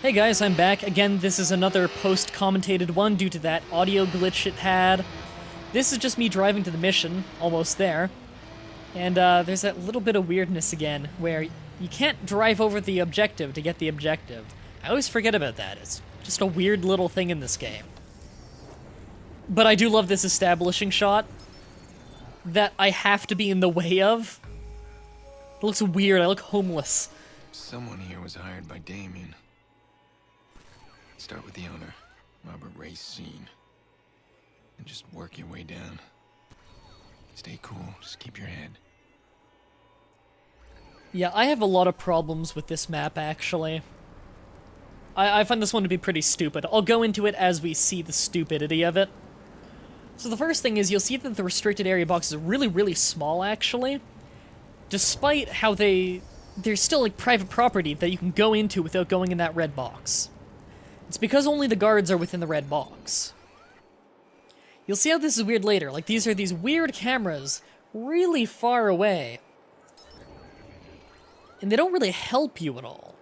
Hey guys, I'm back. Again, this is another post-commentated one due to that audio glitch it had. This is just me driving to the mission, almost there. And there's that little bit of weirdness again, where you can't drive over the objective to get the objective. I always forget about that. It's just a weird little thing in this game. But I do love this establishing shot that I have to be in the way of. It looks weird. I look homeless. Someone here was hired by Damien. Start with the owner, Robert Racine, and just work your way down. Stay cool, just keep your head. Yeah, I have a lot of problems with this map, actually. I find this one to be pretty stupid. I'll go into it as we see the stupidity of it. So the first thing is, you'll see that the restricted area boxes are really, really small, actually. Despite how they're still, like, private property that you can go into without going in that red box. It's because only the guards are within the red box. You'll see how this is weird later. Like, these are these weird cameras really far away. And they don't really help you at all.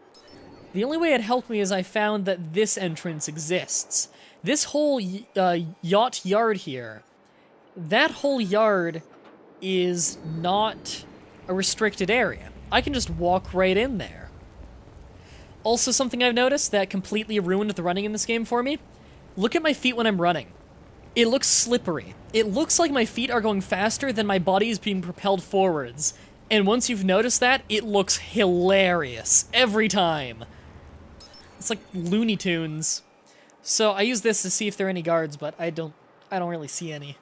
The only way it helped me is I found that this entrance exists. This whole yacht yard here, that whole yard is not a restricted area. I can just walk right in there. Also, something I've noticed that completely ruined the running in this game for me. Look at my feet when I'm running. It looks slippery. It looks like my feet are going faster than my body is being propelled forwards. And once you've noticed that, it looks hilarious. Every time. It's like Looney Tunes. So I use this to see if there are any guards, but I don't really see any.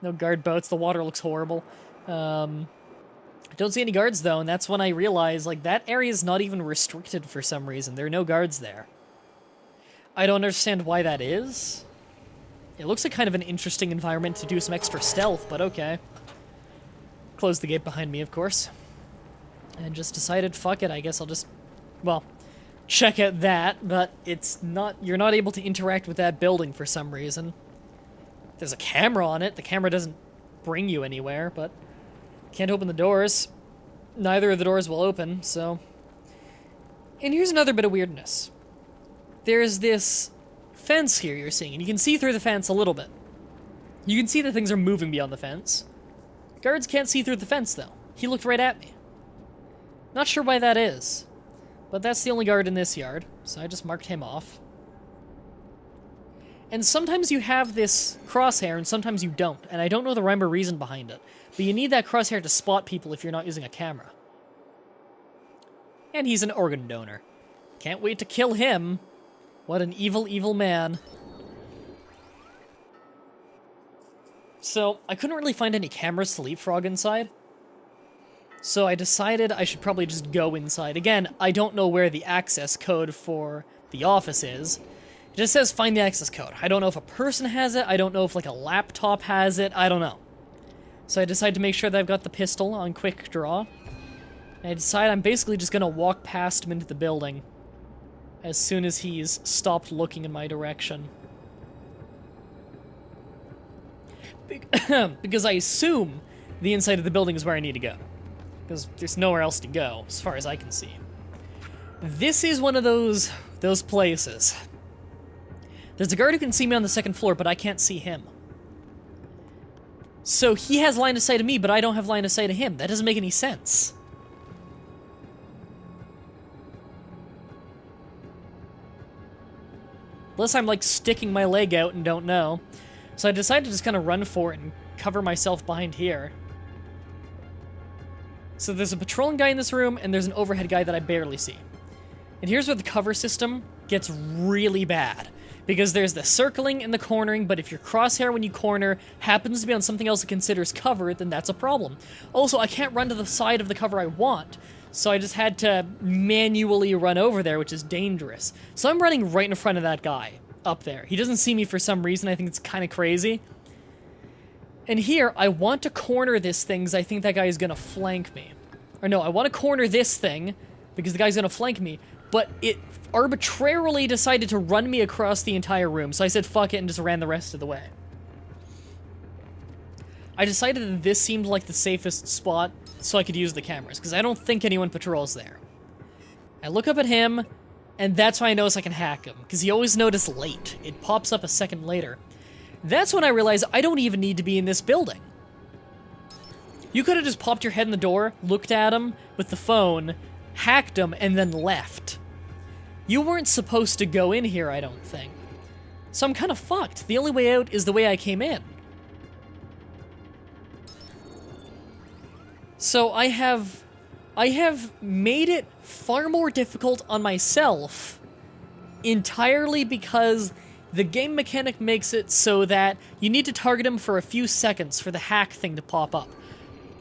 No guard boats. The water looks horrible. Don't see any guards, though, and that's when I realize, like, that area is not even restricted for some reason. There are no guards there. I don't understand why that is. It looks like kind of an interesting environment to do some extra stealth, but okay. Close the gate behind me, of course. And just decided, fuck it, I guess I'll just, well, check out that, but it's not, you're not able to interact with that building for some reason. There's a camera on it. The camera doesn't bring you anywhere, but can't open the doors. Neither of the doors will open, so. And here's another bit of weirdness. There's this fence here you're seeing, and you can see through the fence a little bit. You can see that things are moving beyond the fence. Guards can't see through the fence, though. He looked right at me. Not sure why that is, but that's the only guard in this yard, so I just marked him off. And sometimes you have this crosshair, and sometimes you don't, and I don't know the rhyme or reason behind it. But you need that crosshair to spot people if you're not using a camera. And he's an organ donor. Can't wait to kill him. What an evil, evil man. So, I couldn't really find any cameras to leapfrog inside. So I decided I should probably just go inside. Again, I don't know where the access code for the office is. It just says find the access code. I don't know if a person has it. I don't know if, like, a laptop has it. I don't know. So I decide to make sure that I've got the pistol on quick draw. And I decide I'm basically just going to walk past him into the building as soon as he's stopped looking in my direction. Because I assume the inside of the building is where I need to go. Because there's nowhere else to go, as far as I can see. This is one of those places. There's a guard who can see me on the second floor, but I can't see him. So he has line of sight of me, but I don't have line of sight of him. That doesn't make any sense. Unless I'm, like, sticking my leg out and don't know. So I decided to just kind of run for it and cover myself behind here. So there's a patrolling guy in this room, and there's an overhead guy that I barely see. And here's where the cover system gets really bad. Because there's the circling and the cornering, but if your crosshair when you corner happens to be on something else it considers cover, then that's a problem. Also, I can't run to the side of the cover I want, so I just had to manually run over there, which is dangerous. So I'm running right in front of that guy up there. He doesn't see me for some reason. I think it's kind of crazy. And here, I want to corner this thing because I think that guy is going to flank me. Or no, I want to corner this thing because the guy's going to flank me, but it arbitrarily decided to run me across the entire room, so I said fuck it and just ran the rest of the way. I decided that this seemed like the safest spot so I could use the cameras, because I don't think anyone patrols there. I look up at him, And that's why I notice I can hack him, because he always noticed late. It pops up a second later. That's when I realized I don't even need to be in this building. You could have just popped your head in the door, looked at him with the phone, hacked him, and then left. You weren't supposed to go in here, I don't think. So I'm kind of fucked. The only way out is the way I came in. So I have made it far more difficult on myself entirely because the game mechanic makes it so that you need to target him for a few seconds for the hack thing to pop up.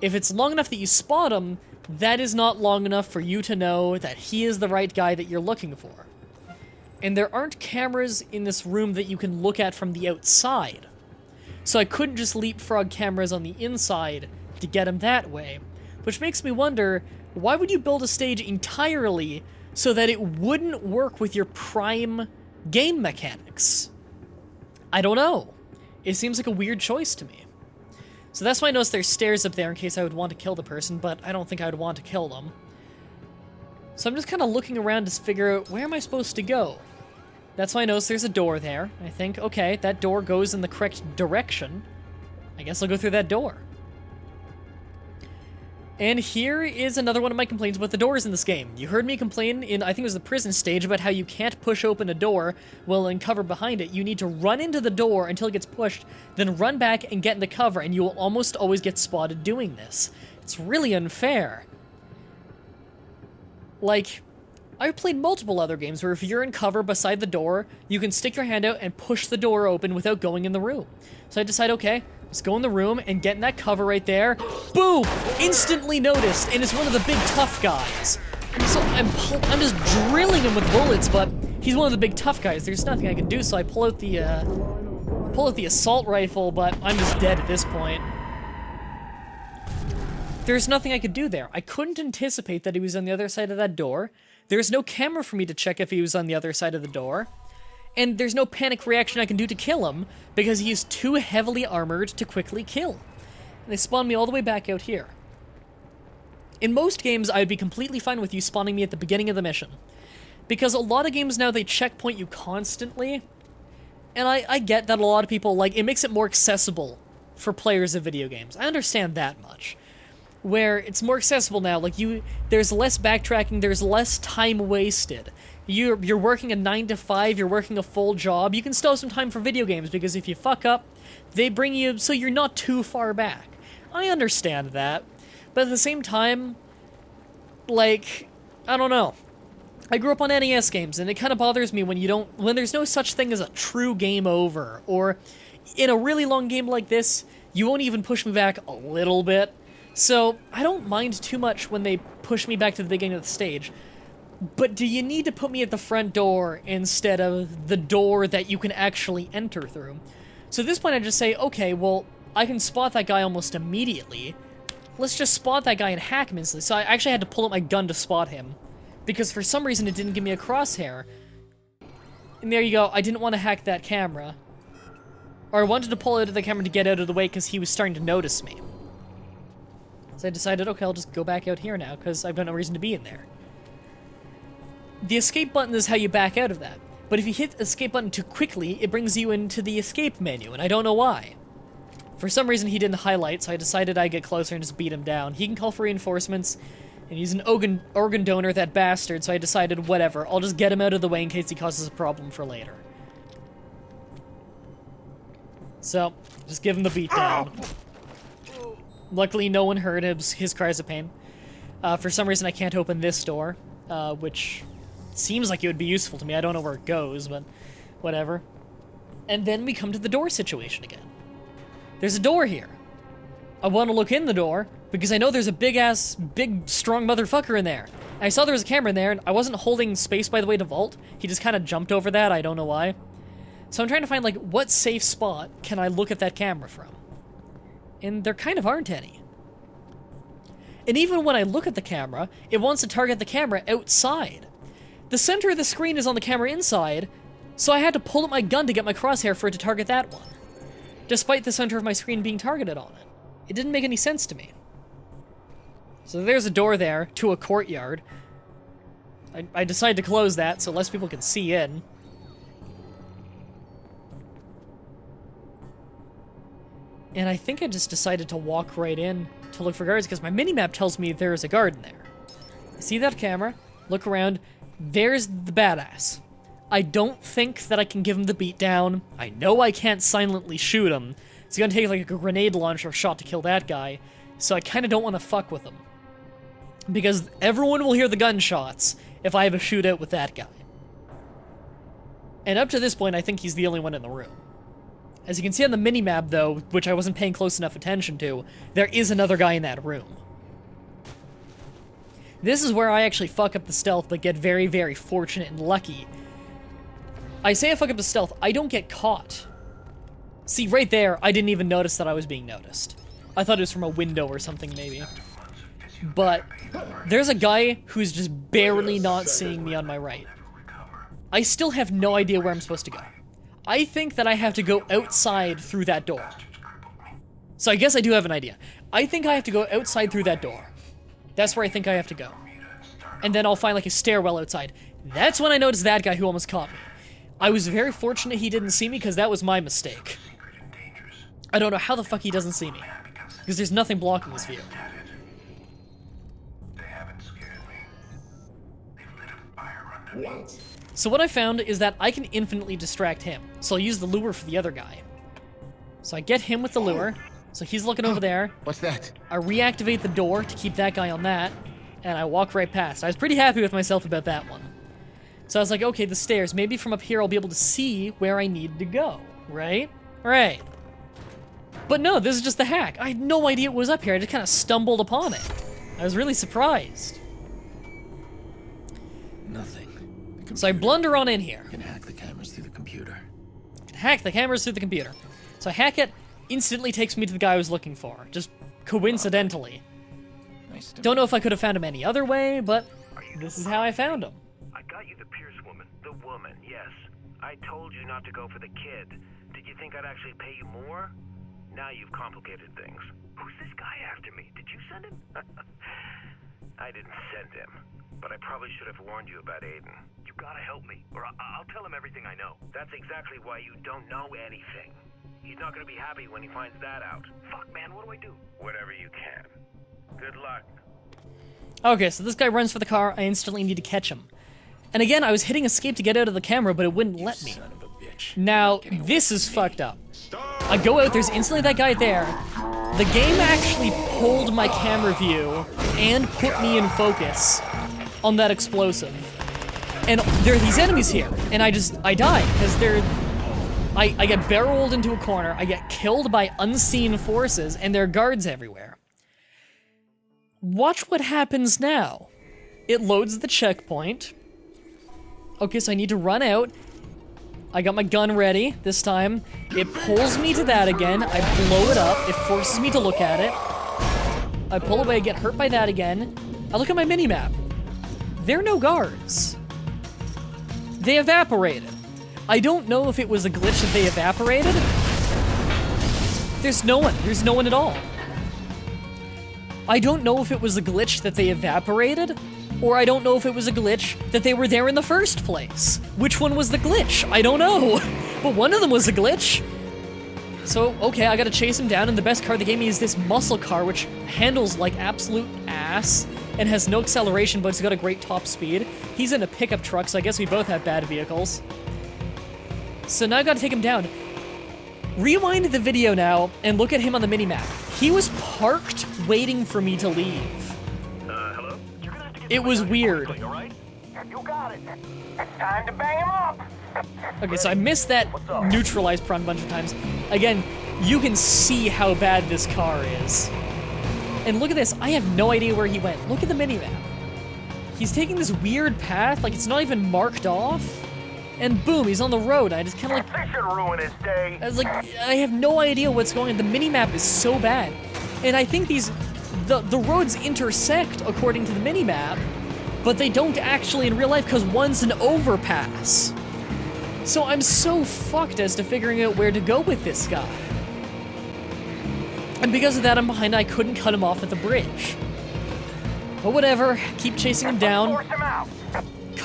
If it's long enough that you spot him, that is not long enough for you to know that he is the right guy that you're looking for. And there aren't cameras in this room that you can look at from the outside. So I couldn't just leapfrog cameras on the inside to get him that way. Which makes me wonder, why would you build a stage entirely so that it wouldn't work with your prime game mechanics? I don't know. It seems like a weird choice to me. So that's why I noticed there's stairs up there in case I would want to kill the person, but I don't think I would want to kill them. So I'm just kind of looking around to figure out, where am I supposed to go? That's why I noticed there's a door there. I think, okay, that door goes in the correct direction. I guess I'll go through that door. And here is another one of my complaints about the doors in this game. You heard me complain in, I think it was the prison stage, about how you can't push open a door while in cover behind it. You need to run into the door until it gets pushed, then run back and get into cover, and you will almost always get spotted doing this. It's really unfair. Like, I've played multiple other games where if you're in cover beside the door, you can stick your hand out and push the door open without going in the room. So I decide, okay, let's go in the room and get in that cover right there. Boom! Instantly noticed, and it's one of the big tough guys. So I'm just drilling him with bullets, but he's one of the big tough guys. There's nothing I can do, so I pull out the assault rifle, but I'm just dead at this point. There's nothing I could do there. I couldn't anticipate that he was on the other side of that door. There's no camera for me to check if he was on the other side of the door. And there's no panic reaction I can do to kill him, because he is too heavily armored to quickly kill. And they spawn me all the way back out here. In most games, I would be completely fine with you spawning me at the beginning of the mission. Because a lot of games now, they checkpoint you constantly. And I get that a lot of people, like, it makes it more accessible for players of video games. I understand that much. Where it's more accessible now, like, there's less backtracking, there's less time wasted. You're working a 9 to 5, you're working a full job, you can still have some time for video games, because if you fuck up, they bring you so you're not too far back. I understand that, but at the same time, like, I don't know. I grew up on NES games, and it kind of bothers me when there's no such thing as a true game over, or in a really long game like this, you won't even push me back a little bit. So, I don't mind too much when they push me back to the beginning of the stage. But do you need to put me at the front door instead of the door that you can actually enter through? So at this point I just say, okay, well, I can spot that guy almost immediately. Let's just spot that guy and hack him instantly. So I actually had to pull up my gun to spot him. Because for some reason it didn't give me a crosshair. And there you go, I didn't want to hack that camera. Or I wanted to pull out of the camera to get out of the way because he was starting to notice me. So I decided, okay, I'll just go back out here now, because I've got no reason to be in there. The escape button is how you back out of that. But if you hit the escape button too quickly, it brings you into the escape menu, and I don't know why. For some reason he didn't highlight, so I decided I'd get closer and just beat him down. He can call for reinforcements, and he's an organ donor, that bastard, so I decided, whatever, I'll just get him out of the way in case he causes a problem for later. So, just give him the beat down. Luckily, no one heard his cries of pain. For some reason, I can't open this door, which seems like it would be useful to me. I don't know where it goes, but whatever. And then we come to the door situation again. There's a door here. I want to look in the door, because I know there's a big, strong motherfucker in there. And I saw there was a camera in there, and I wasn't holding space, by the way, to vault. He just kind of jumped over that. I don't know why. So I'm trying to find, like, what safe spot can I look at that camera from? And there kind of aren't any. And even when I look at the camera, it wants to target the camera outside. The center of the screen is on the camera inside, so I had to pull up my gun to get my crosshair for it to target that one. Despite the center of my screen being targeted on it. It didn't make any sense to me. So there's a door there to a courtyard. I decided to close that so less people can see in. And I think I just decided to walk right in to look for guards because my minimap tells me there is a guard in there. I see that camera, look around, there's the badass. I don't think that I can give him the beatdown. I know I can't silently shoot him. It's gonna take like a grenade launcher shot to kill that guy, so I kinda don't want to fuck with him. Because everyone will hear the gunshots if I have a shootout with that guy. And up to this point, I think he's the only one in the room. As you can see on the minimap, though, which I wasn't paying close enough attention to, there is another guy in that room. This is where I actually fuck up the stealth, but get very, very fortunate and lucky. I say I fuck up the stealth, I don't get caught. See, right there, I didn't even notice that I was being noticed. I thought it was from a window or something, maybe. But there's a guy who's just barely not seeing me on my right. I still have no idea where I'm supposed to go. I think that I have to go outside through that door. So I guess I do have an idea. I think I have to go outside through that door. That's where I think I have to go. And then I'll find like a stairwell outside. That's when I noticed that guy who almost caught me. I was very fortunate he didn't see me because that was my mistake. I don't know how the fuck he doesn't see me. Because there's nothing blocking his view. So what I found is that I can infinitely distract him. So I'll use the lure for the other guy. So I get him with the lure. So he's looking over there. What's that? I reactivate the door to keep that guy on that. And I walk right past. I was pretty happy with myself about that one. So I was like, okay, the stairs. Maybe from up here I'll be able to see where I need to go. Right? Right. But no, this is just the hack. I had no idea it was up here. I just kind of stumbled upon it. I was really surprised. Nothing. So I blunder on in here. You can hack the cameras through the computer. Hack the cameras through the computer. So I hack it, instantly takes me to the guy I was looking for. Just coincidentally. Nice to Don't know if I could have found him any other way, but this is how I found him. I got you the Pierce woman. The woman, yes. I told you not to go for the kid. Did you think I'd actually pay you more? Now you've complicated things. Who's this guy after me? Did you send him? I didn't send him, but I probably should have warned you about Aiden. You gotta help me, or I'll tell him everything I know. That's exactly why you don't know anything. He's not gonna be happy when he finds that out. Fuck, man, what do I do? Whatever you can. Good luck. Okay, so this guy runs for the car. I instantly need to catch him. And again, I was hitting escape to get out of the camera, but it wouldn't let me. Son of a bitch. Now, this is fucked up. I go out, there's instantly that guy there. The game actually pulled my camera view and put me in focus on that explosive. And there are these enemies here, and I die, because I get barreled into a corner, I get killed by unseen forces, and there are guards everywhere. Watch what happens now. It loads the checkpoint. Okay, so I need to run out. I got my gun ready this time. It pulls me to that again. I blow it up. It forces me to look at it. I pull away, get hurt by that again. I look at my minimap. There are no guards. They evaporated. I don't know if it was a glitch that they evaporated. There's no one. There's no one at all. I don't know if it was a glitch that they evaporated, or I don't know if it was a glitch that they were there in the first place. Which one was the glitch? I don't know. But one of them was a glitch. So, okay, I gotta chase him down, and the best car they gave me is this muscle car, which handles like absolute ass, and has no acceleration, but it's got a great top speed. He's in a pickup truck, so I guess we both have bad vehicles. So now I gotta take him down. Rewind the video now, and look at him on the minimap. He was parked, waiting for me to leave. Hello? You're gonna have to get It was weird. quickly, all right? You got it. It's time to bang him up. Okay, so I missed that neutralized prong a bunch of times. Again, you can see how bad this car is. And look at this, I have no idea where he went. Look at the minimap. He's taking this weird path, like it's not even marked off. And boom, he's on the road. I just kind of like... This should ruin his day. I was like, I have no idea what's going on. The minimap is so bad. And I think the roads intersect according to the minimap, but they don't actually in real life because one's an overpass. So I'm so fucked as to figuring out where to go with this guy. And because of that, I'm behind. I couldn't cut him off at the bridge. But whatever, keep chasing him down. Force him out.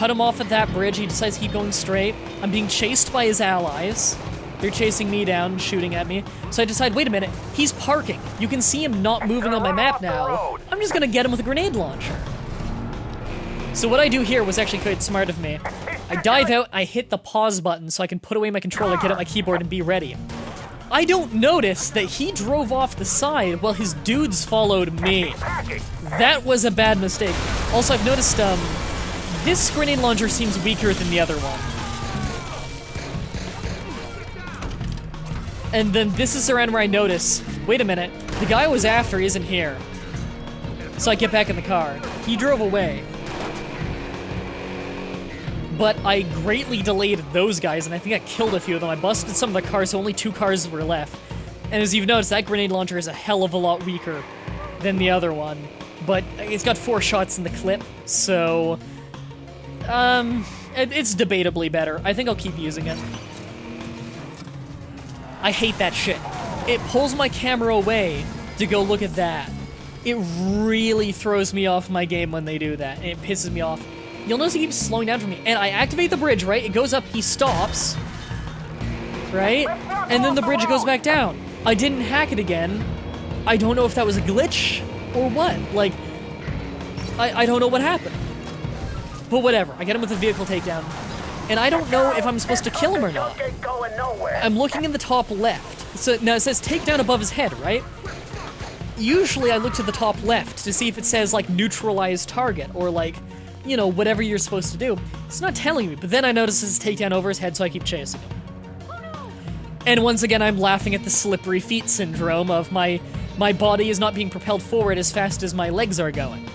cut him off at that bridge. He decides to keep going straight. I'm being chased by his allies. They're chasing me down, shooting at me. So I decide, wait a minute, he's parking. You can see him not moving on my map now. I'm just gonna get him with a grenade launcher. So what I do here was actually quite smart of me. I dive out, I hit the pause button so I can put away my controller, get out my keyboard, and be ready. I don't notice that he drove off the side while his dudes followed me. That was a bad mistake. Also, I've noticed, this grenade launcher seems weaker than the other one. And then this is around where I notice, wait a minute, the guy I was after isn't here. So I get back in the car. He drove away. But I greatly delayed those guys, and I think I killed a few of them. I busted some of the cars, so only 2 cars were left. And as you've noticed, that grenade launcher is a hell of a lot weaker than the other one. But it's got 4 shots in the clip, so... it's debatably better. I think I'll keep using it. I hate that shit. It pulls my camera away to go look at that. It really throws me off my game when they do that, and it pisses me off. You'll notice he keeps slowing down for me. And I activate the bridge, right? It goes up, he stops. Right? And then the bridge goes back down. I didn't hack it again. I don't know if that was a glitch or what. Like, I don't know what happened. But whatever. I get him with a vehicle takedown. And I don't know if I'm supposed to kill him or not. I'm looking in the top left. So now it says takedown above his head, right? Usually I look to the top left to see if it says, like, neutralize target or, like, you know, whatever you're supposed to do. It's not telling me, but then I notice his takedown over his head, so I keep chasing him. And once again, I'm laughing at the slippery feet syndrome of my body is not being propelled forward as fast as my legs are going.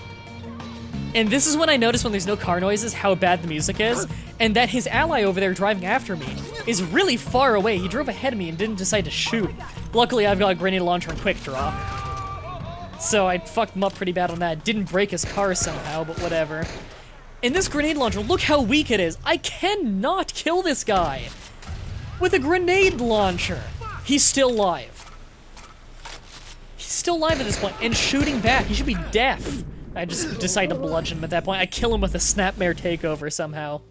And this is when I notice when there's no car noises how bad the music is, and that his ally over there driving after me is really far away. He drove ahead of me and didn't decide to shoot. Luckily, I've got a grenade launcher and quick draw. So I fucked him up pretty bad on that. Didn't break his car somehow, but whatever. And this grenade launcher, look how weak it is. I cannot kill this guy with a grenade launcher. He's still alive. He's still alive at this point and shooting back. He should be deaf. I just decide to bludgeon him at that point. I kill him with a snapmare takeover somehow.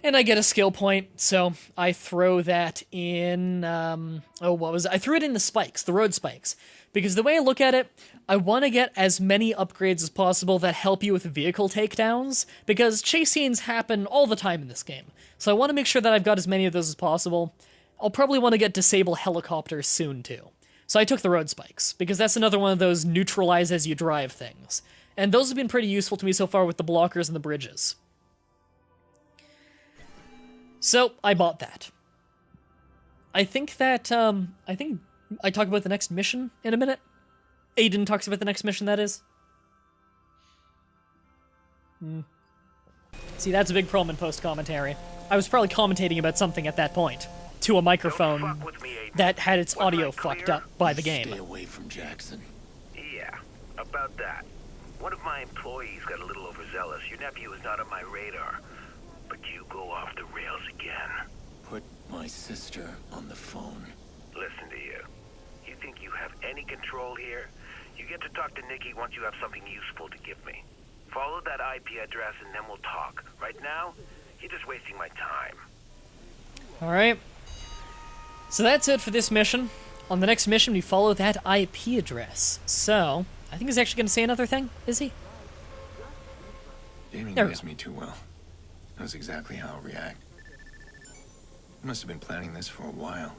And I get a skill point, so I throw that in, I threw it in the spikes, the road spikes. Because the way I look at it, I want to get as many upgrades as possible that help you with vehicle takedowns, because chase scenes happen all the time in this game. So I want to make sure that I've got as many of those as possible. I'll probably want to get disable helicopters soon too. So I took the road spikes, because that's another one of those neutralize as you drive things. And those have been pretty useful to me so far with the blockers and the bridges. So, I bought that. I think that, I talk about the next mission in a minute. Aiden talks about the next mission, that is. See, that's a big problem in post-commentary. I was probably commentating about something at that point, to a microphone that had its audio fucked up by the game. Stay away from Jackson. Yeah, about that. One of my employees got a little overzealous. Your nephew is not on my radar. But you go off the rails again. Put my sister on the phone. Listen to you. You think you have any control here? You get to talk to Nikki once you have something useful to give me. Follow that IP address and then we'll talk. Right now, you're just wasting my time. Alright. So that's it for this mission. On the next mission, we follow that IP address. So, I think he's actually going to say another thing, is he? Jamie knows me too well. Knows exactly how I'll react. He must have been planning this for a while.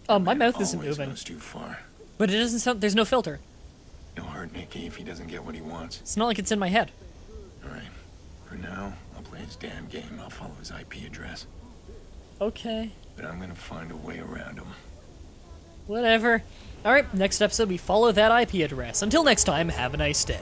Oh, my mouth isn't Always moving. goes too far. But it doesn't sound, there's no filter. He'll hurt Nicky if he doesn't get what he wants. It's not like it's in my head. Alright. For now, I'll play his damn game. I'll follow his IP address. Okay. But I'm gonna find a way around him. Whatever. Alright, next episode we follow that IP address. Until next time, have a nice day.